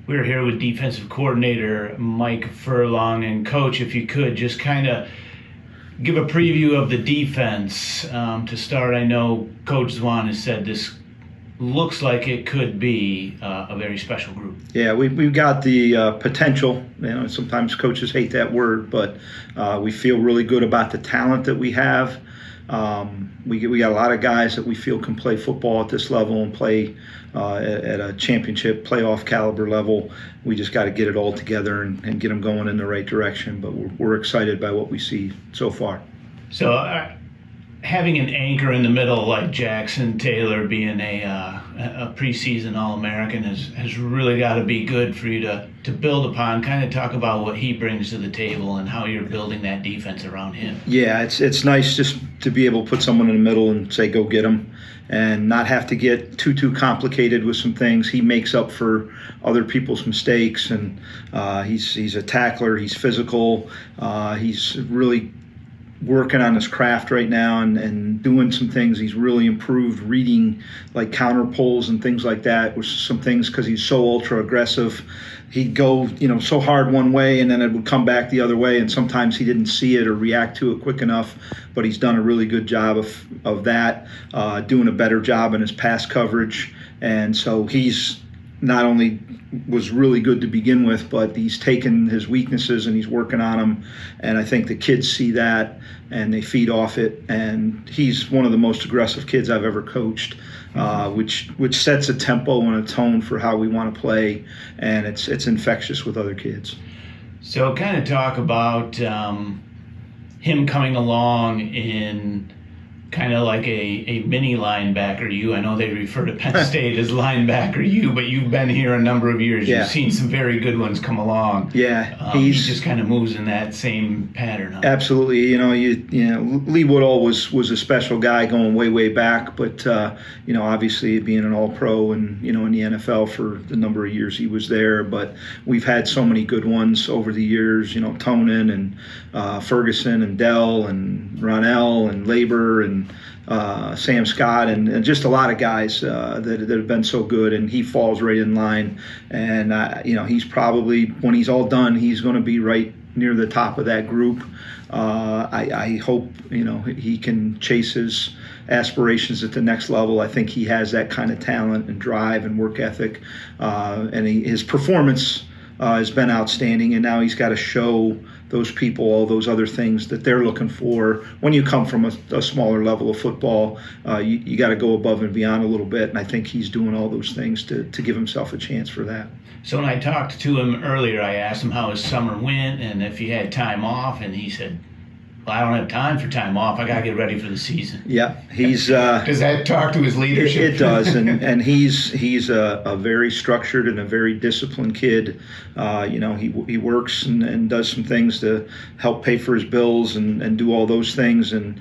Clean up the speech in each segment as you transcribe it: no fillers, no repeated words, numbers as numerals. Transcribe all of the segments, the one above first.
We're here with Defensive Coordinator Mike Furlong. And Coach, if you could just kind of give a preview of the defense to start. I know Coach Zwan has said this looks like it could be a very special group. Yeah, we've got the potential. Sometimes coaches hate that word, but we feel really good about the talent that we have. We got a lot of guys that we feel can play football at this level and play at a championship playoff caliber level. We just got to get it all together and get them going in the right direction. But we're excited by what we see so far. So having an anchor in the middle like Jackson Taylor being a preseason All-American has really got to be good for you to build upon. Kind of talk about what he brings to the table and how you're building that defense around him. Yeah, it's nice just to be able to put someone in the middle and say, go get him, and not have to get too complicated with some things. He makes up for other people's mistakes, and he's a tackler. He's physical. He's really working on his craft right now and doing some things. He's really improved reading like counter pulls and things like that, which is some things because he's so ultra aggressive. He'd go, so hard one way and then it would come back the other way, and sometimes he didn't see it or react to it quick enough, but he's done a really good job of that, doing a better job in his pass coverage. And so he's not only was really good to begin with, but he's taken his weaknesses and he's working on them. And I think the kids see that and they feed off it. And he's one of the most aggressive kids I've ever coached, which sets a tempo and a tone for how we want to play. And it's infectious with other kids. So kind of talk about him coming along in kind of like a mini linebacker U. I know they refer to Penn State as linebacker U, but you've been here a number of years. Yeah. You've seen some very good ones come along. Yeah, he just kind of moves in that same pattern. Absolutely. Lee Woodall was a special guy going way back, but obviously being an All-Pro and in the NFL for the number of years he was there. But we've had so many good ones over the years. Tonin and Ferguson and Dell and Ronell and Labor and Sam Scott and just a lot of guys that have been so good, and he falls right in line. And he's probably, when he's all done, he's going to be right near the top of that group. I hope he can chase his aspirations at the next level. I think he has that kind of talent and drive and work ethic, and his performance has been outstanding, and now he's got to show those people all those other things that they're looking for. When you come from a smaller level of football, you got to go above and beyond a little bit, and I think he's doing all those things to give himself a chance for that. So when I talked to him earlier, I asked him how his summer went and if he had time off, and he said, well, I don't have time for time off. I got to get ready for the season. Yeah, he's. Does that talk to his leadership? It does, and he's a very structured and a very disciplined kid. He works and does some things to help pay for his bills and do all those things, and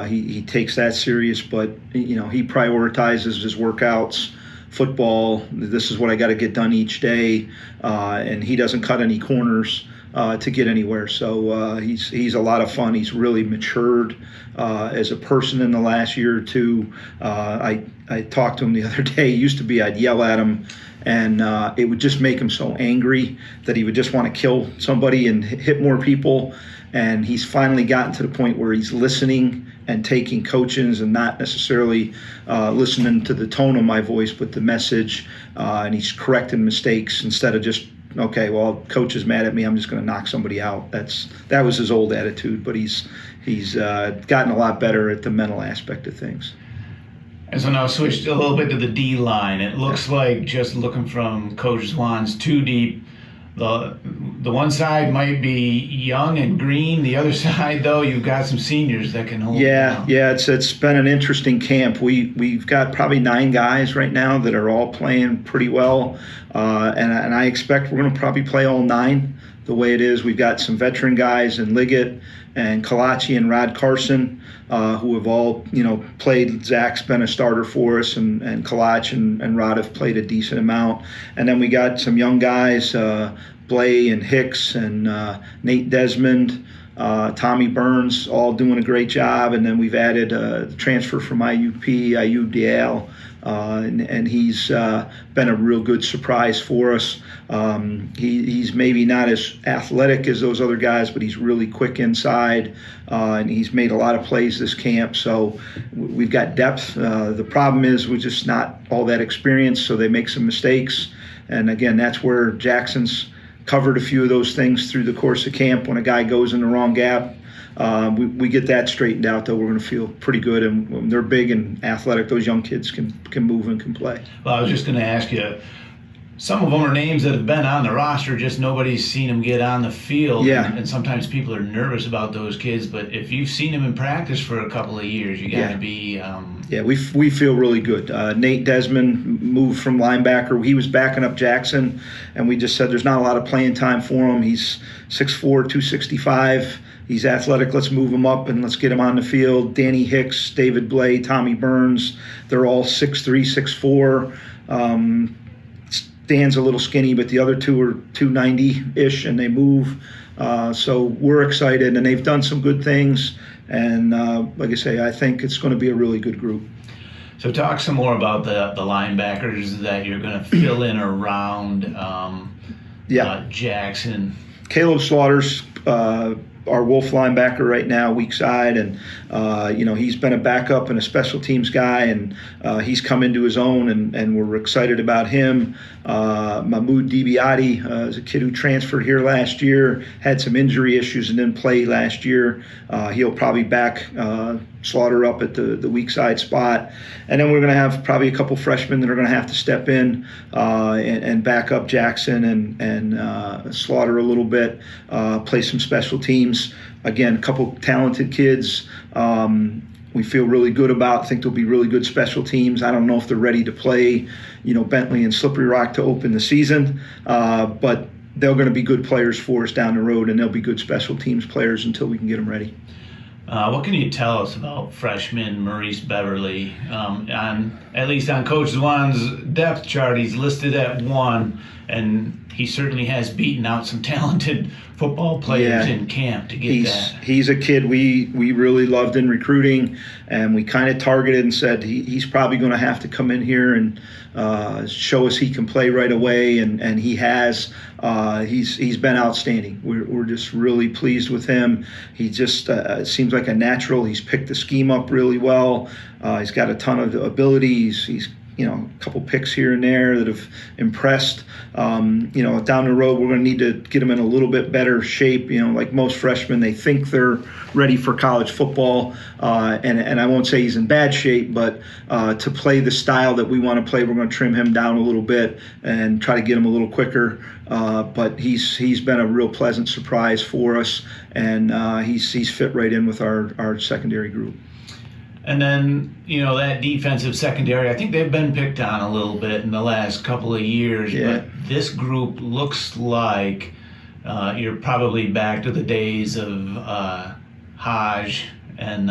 he takes that serious. But he prioritizes his workouts. Football, this is what I got to get done each day, and he doesn't cut any corners to get anywhere. So he's a lot of fun. He's really matured as a person in the last year or two. I talked to him the other day. It used to be I'd yell at him, and it would just make him so angry that he would just want to kill somebody and hit more people. And he's finally gotten to the point where he's listening and taking coachings and not necessarily listening to the tone of my voice, but the message. And he's correcting mistakes instead of just, okay, well, coach is mad at me, I'm just going to knock somebody out. That was his old attitude, but he's gotten a lot better at the mental aspect of things. And so now switched a little bit to the D line. It looks like, just looking from Coach Zwan's too deep, the one side might be young and green. The other side, though, you've got some seniors that can hold it down. Yeah, it's been an interesting camp. We've got probably 9 guys right now that are all playing pretty well, and I expect we're going to probably play all 9 the way it is. We've got some veteran guys in Liggett and Kalachi and Rod Carson, who have all played. Zach's been a starter for us, and Kalach and Rod have played a decent amount. And then we got some young guys, Blay and Hicks and Nate Desmond, Tommy Burns, all doing a great job. And then we've added a transfer from IUP, Ayub Dial, and he's been a real good surprise for us. He's maybe not as athletic as those other guys, but he's really quick inside, and he's made a lot of plays this camp. So we've got depth. The problem is we're just not all that experienced, so they make some mistakes. And again, that's where Jackson's covered a few of those things through the course of camp. When a guy goes in the wrong gap, we get that straightened out, though. We're going to feel pretty good, and when they're big and athletic, those young kids can move and can play. Well, I was just going to ask you, some of them are names that have been on the roster, just nobody's seen them get on the field. Yeah. And sometimes people are nervous about those kids, but if you've seen them in practice for a couple of years, you got to be. Yeah, we feel really good. Nate Desmond moved from linebacker. He was backing up Jackson, and we just said there's not a lot of playing time for him. He's 6'4", 265. He's athletic. Let's move him up and let's get him on the field. Danny Hicks, David Blay, Tommy Burns, they're all 6'3", 6'4". Dan's a little skinny, but the other two are 290-ish, and they move. So we're excited, and they've done some good things. And like I say, I think it's going to be a really good group. So talk some more about the linebackers that you're going to fill in around Jackson. Caleb Slaughter's our Wolf linebacker right now, weak side, and he's been a backup and a special teams guy, and he's come into his own, and we're excited about him. Mahmoud Dibiati is a kid who transferred here last year, had some injury issues and didn't play last year. He'll probably back Slaughter up at the weak side spot. And then we're going to have probably a couple freshmen that are going to have to step in and back up Jackson and Slaughter a little bit, play some special teams. Again, a couple talented kids we feel really good about. I think they'll be really good special teams. I don't know if they're ready to play, Bentley and Slippery Rock to open the season, but they're going to be good players for us down the road, and they'll be good special teams players until we can get them ready. What can you tell us about freshman Maurice Beverly? At least on Coach Zwan's depth chart, he's listed at 1, and he certainly has beaten out some talented football players in camp to get that. He's a kid we really loved in recruiting, and we kind of targeted and said he's probably going to have to come in here and show us he can play right away, and he has. He's been outstanding. We're just really pleased with him. He just seems like a natural. He's picked the scheme up really well. He's got a ton of abilities. He's a couple picks here and there that have impressed. Down the road, we're going to need to get him in a little bit better shape. Like most freshmen, they think they're ready for college football, and I won't say he's in bad shape, but to play the style that we want to play, we're going to trim him down a little bit and try to get him a little quicker. But he's been a real pleasant surprise for us, and he's fit right in with our secondary group. And then, that defensive secondary, I think they've been picked on a little bit in the last couple of years. Yeah. But this group looks like you're probably back to the days of Haj and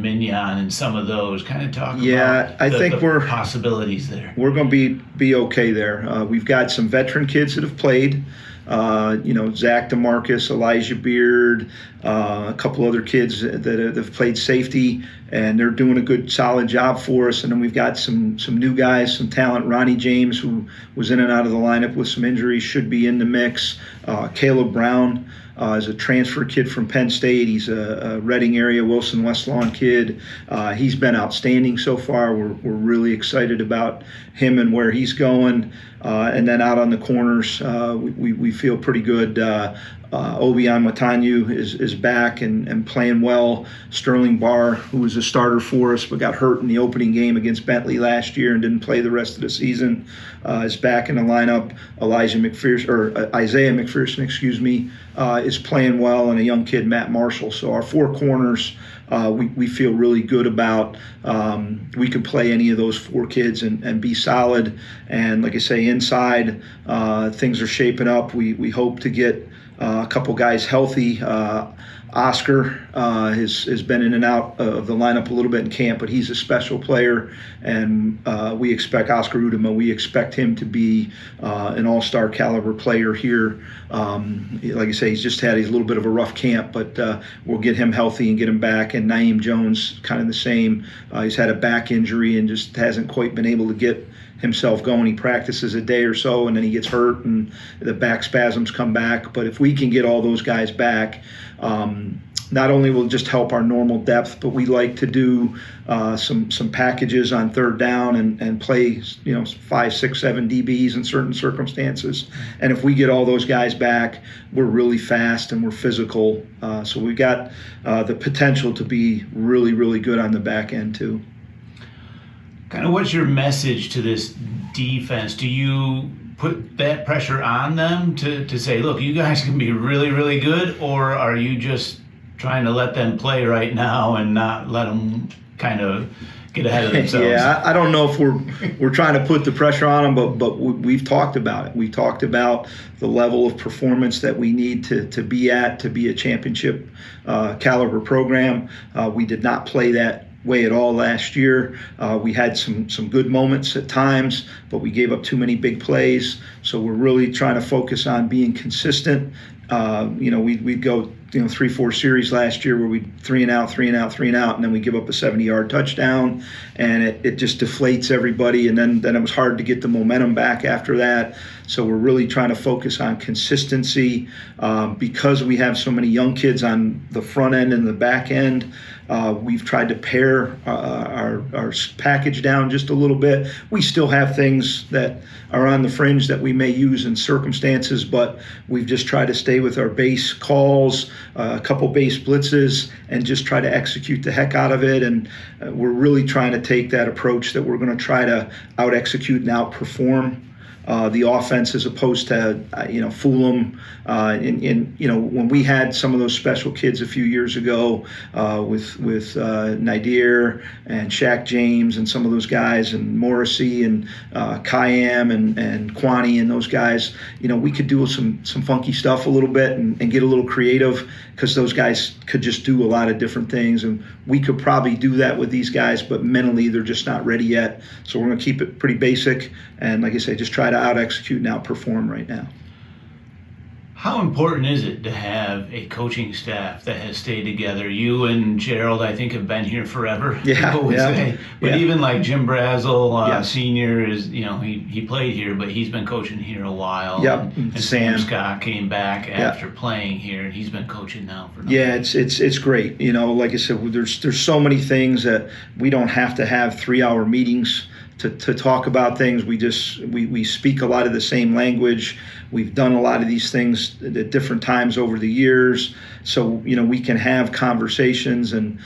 Mignon and some of those. Kind of talk about I think we're possibilities there. We're going to be okay there. We've got some veteran kids that have played. Zach DeMarcus, Elijah Beard, a couple other kids that have played safety, and they're doing a good, solid job for us. And then we've got some new guys, some talent. Ronnie James, who was in and out of the lineup with some injuries, should be in the mix. Caleb Brown is a transfer kid from Penn State. He's a Reading area, Wilson West Lawn kid. He's been outstanding so far. We're really excited about him and where he's going. And then out on the corners, we feel pretty good. Obion Matanyu is back and playing well. Sterling Barr, who was a starter for us but got hurt in the opening game against Bentley last year and didn't play the rest of the season, is back in the lineup. Isaiah McPherson, is playing well, and a young kid, Matt Marshall. So our 4 corners, we feel really good about. We could play any of those 4 kids and be solid. And like I say, inside, things are shaping up. We hope to get a couple guys healthy. Oscar has been in and out of the lineup a little bit in camp, but he's a special player, and we expect Oscar Udema. We expect him to be an all-star caliber player here. Like I say, he's just had a little bit of a rough camp, but we'll get him healthy and get him back. And Naeem Jones, kind of the same. He's had a back injury and just hasn't quite been able to get himself going. He practices a day or so, and then he gets hurt, and the back spasms come back. But if we can get all those guys back, not only will it just help our normal depth, but we like to do some packages on third down and play 5, 6, 7 DBs in certain circumstances. And if we get all those guys back, we're really fast and we're physical. So we've got the potential to be really, really good on the back end too. Kind of what's your message to this defense? Do you put that pressure on them to say, look, you guys can be really, really good, or are you just trying to let them play right now and not let them kind of get ahead of themselves? Yeah, I don't know if we're trying to put the pressure on them, but we've talked about it. We talked about the level of performance that we need to be at to be a championship caliber program. We did not play that way at all last year. We had some good moments at times, but we gave up too many big plays. So we're really trying to focus on being consistent. We'd go 3-4 series last year where we'd 3 and out, and then we give up a 70-yard touchdown, and it just deflates everybody, and then it was hard to get the momentum back after that. So we're really trying to focus on consistency because we have so many young kids on the front end and the back end. We've tried to pare our package down just a little bit. We still have things that are on the fringe that we may use in circumstances, but we've just tried to stay with our base calls, a couple base blitzes, and just try to execute the heck out of it. And we're really trying to take that approach that we're going to try to out-execute and outperform the offense as opposed to fool them. When we had some of those special kids a few years ago with Nadir and Shaq James and some of those guys, and Morrissey and Kayam and Kwani and those guys, we could do some funky stuff a little bit and get a little creative, because those guys could just do a lot of different things, and we could probably do that with these guys, but mentally they're just not ready yet. So we're going to keep it pretty basic, and like I say, just try to out-execute and outperform right now. How important is it to have a coaching staff that has stayed together? You and Gerald, I think, have been here forever. Yeah. But even like Jim Brazel, Yeah. Senior, is he played here, but he's been coaching here a while. Yep. And Sam Scott came back after playing here, and he's been coaching now for. Yeah, it's great. Like I said, there's so many things that we don't have to have 3-hour meetings to talk about things. We speak a lot of the same language. We've done a lot of these things at different times over the years, so we can have conversations and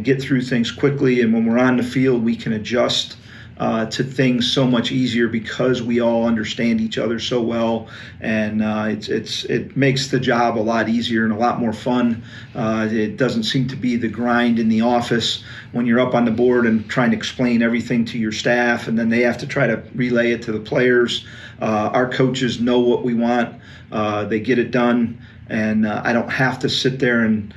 get through things quickly. And when we're on the field, we can adjust to things so much easier because we all understand each other so well, and it makes the job a lot easier and a lot more fun. It doesn't seem to be the grind in the office when you're up on the board and trying to explain everything to your staff, and then they have to try to relay it to the players. Our coaches know what we want. They get it done, and I don't have to sit there and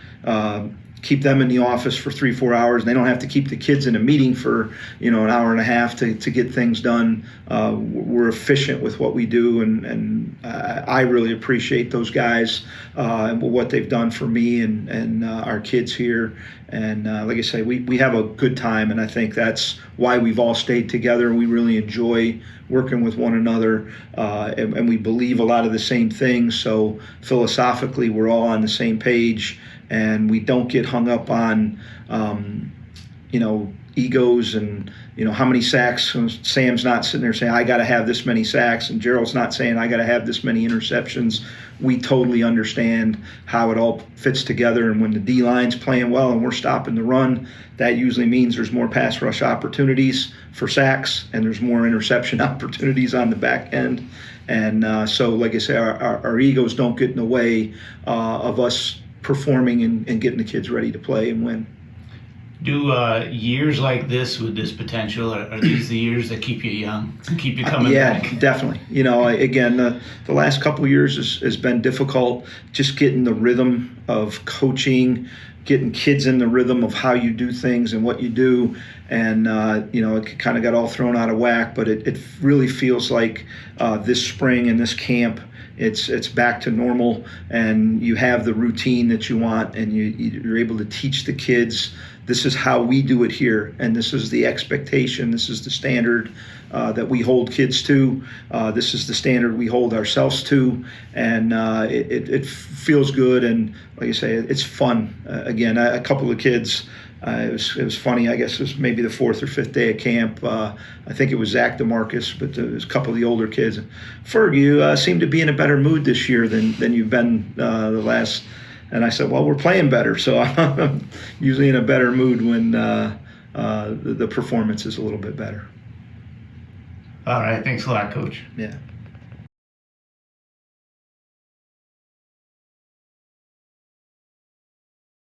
keep them in the office for 3-4 hours. And they don't have to keep the kids in a meeting for an hour and a half to get things done. We're efficient with what we do, and I really appreciate those guys and what they've done for me and our kids here. And like I say, we have a good time, and I think that's why we've all stayed together, and we really enjoy working with one another, and we believe a lot of the same things. So philosophically, we're all on the same page, and we don't get hung up on egos and how many sacks. Sam's not sitting there saying I got to have this many sacks, and Gerald's not saying I got to have this many interceptions. We totally understand how it all fits together, and when the D line's playing well and we're stopping the run, that usually means there's more pass rush opportunities for sacks, and there's more interception opportunities on the back end. And so, like I say, our egos don't get in the way of us performing and getting the kids ready to play and win. Do years like this with this potential, are these the years that keep you young and keep you coming Yeah, back? definitely. Again, the last couple of years has been difficult, just getting the rhythm of coaching, getting kids in the rhythm of how you do things and what you do. And, it kind of got all thrown out of whack, but it really feels like this spring and this camp, it's back to normal, and you have the routine that you want, and you're able to teach the kids, this is how we do it here, and this is the expectation, this is the standard that we hold kids to, this is the standard we hold ourselves to, and it feels good, and like I say, it's fun. Again, a couple of kids, it was funny. I guess it was maybe the fourth or fifth day of camp. I think it was Zach DeMarcus, but it was a couple of the older kids. Ferg, you seem to be in a better mood this year than you've been the last. And I said, well, we're playing better, so I'm usually in a better mood when the performance is a little bit better. All right. Thanks a lot, Coach. Yeah.